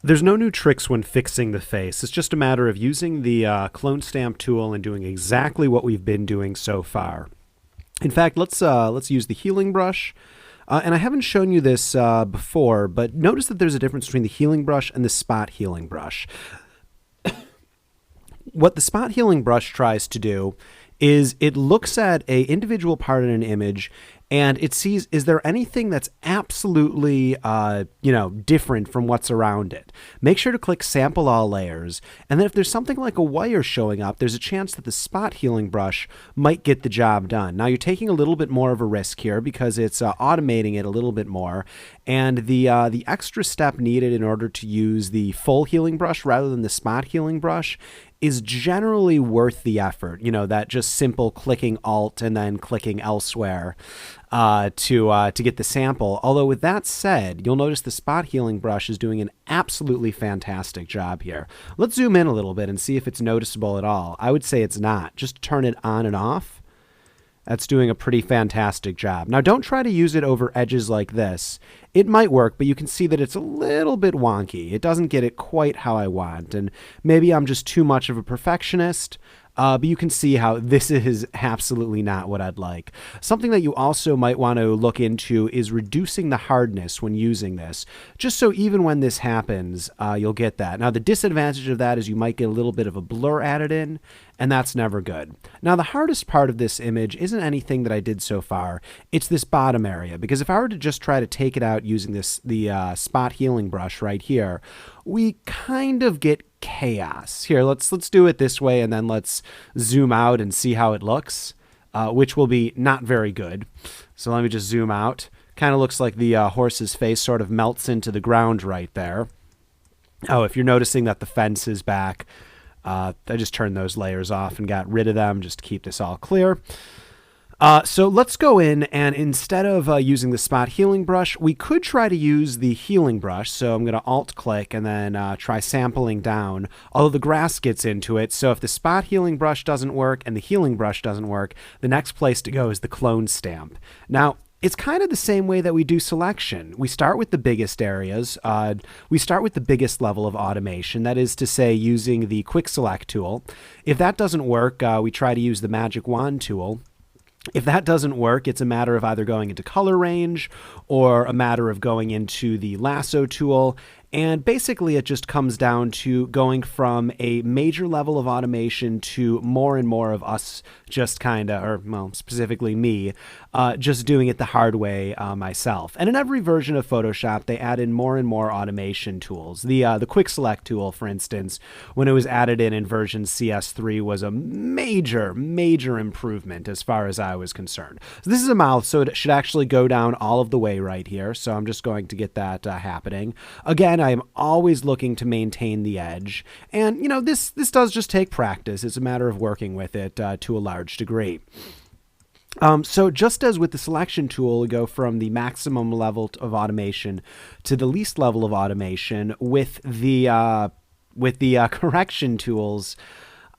There's no new tricks when fixing the face. It's just a matter of using the clone stamp tool and doing exactly what we've been doing so far. In fact, let's use the healing brush. And I haven't shown you this before, but notice that there's a difference between the healing brush and the spot healing brush. What the spot healing brush tries to do is it looks at a individual part in an image and it sees, is there anything that's absolutely, different from what's around it? Make sure to click Sample All Layers. And then if there's something like a wire showing up, there's a chance that the spot healing brush might get the job done. Now, you're taking a little bit more of a risk here because it's automating it a little bit more. And the extra step needed in order to use the full healing brush rather than the spot healing brush is generally worth the effort. That just simple clicking Alt and then clicking elsewhere to get the sample. Although with that said, you'll notice the spot healing brush is doing an absolutely fantastic job here. Let's zoom in a little bit and see if it's noticeable at all. I would say it's not. Just turn it on and off. That's doing a pretty fantastic job. Now, don't try to use it over edges like this. It might work, but you can see that it's a little bit wonky. It doesn't get it quite how I want, and maybe I'm just too much of a perfectionist, but you can see how this is absolutely not what I'd like. Something that you also might want to look into is reducing the hardness when using this, just so even when this happens, you'll get that. Now, the disadvantage of that is you might get a little bit of a blur added in, and that's never good. Now, the hardest part of this image isn't anything that I did so far. It's this bottom area, because if I were to just try to take it out using the spot healing brush right here, we kind of get chaos. Here, let's do it this way, and then let's zoom out and see how it looks, which will be not very good. So let me just zoom out. Kind of looks like the horse's face sort of melts into the ground right there. Oh, if you're noticing that the fence is back, I just turned those layers off and got rid of them just to keep this all clear. So let's go in, and instead of using the spot healing brush, we could try to use the healing brush. So I'm going to alt click and then try sampling down, although the grass gets into it. So if the spot healing brush doesn't work and the healing brush doesn't work, the next place to go is the clone stamp. Now, it's kind of the same way that we do selection. We start with the biggest areas. We start with the biggest level of automation, that is to say using the quick select tool. If that doesn't work, we try to use the magic wand tool. If that doesn't work, it's a matter of either going into color range or a matter of going into the lasso tool. And basically, it just comes down to going from a major level of automation to more and more of us just kind of, or well, specifically me, just doing it the hard way myself. And in every version of Photoshop, they add in more and more automation tools. The quick select tool, for instance, when it was added in version CS3 was a major improvement as far as I was concerned. So this is a mouth, so it should actually go down all of the way right here. So I'm just going to get that happening. Again, I am always looking to maintain the edge. And, this does just take practice. It's a matter of working with it to a large degree. So just as with the selection tool, we go from the maximum level of automation to the least level of automation. With the correction tools,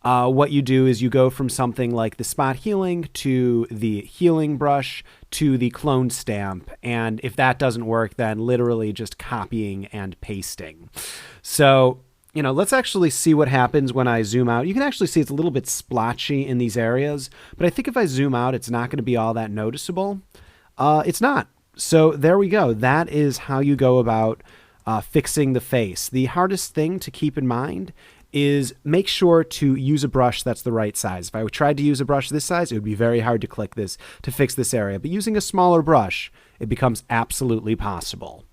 what you do is you go from something like the spot healing to the healing brush to the clone stamp. And if that doesn't work, then literally just copying and pasting. So, let's actually see what happens when I zoom out. You can actually see it's a little bit splotchy in these areas, but I think if I zoom out, it's not going to be all that noticeable. It's not. So there we go. That is how you go about fixing the face. The hardest thing to keep in mind is make sure to use a brush that's the right size. If I tried to use a brush this size, it would be very hard to click this to fix this area. But using a smaller brush, it becomes absolutely possible.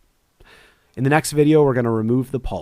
In the next video, we're going to remove the pole.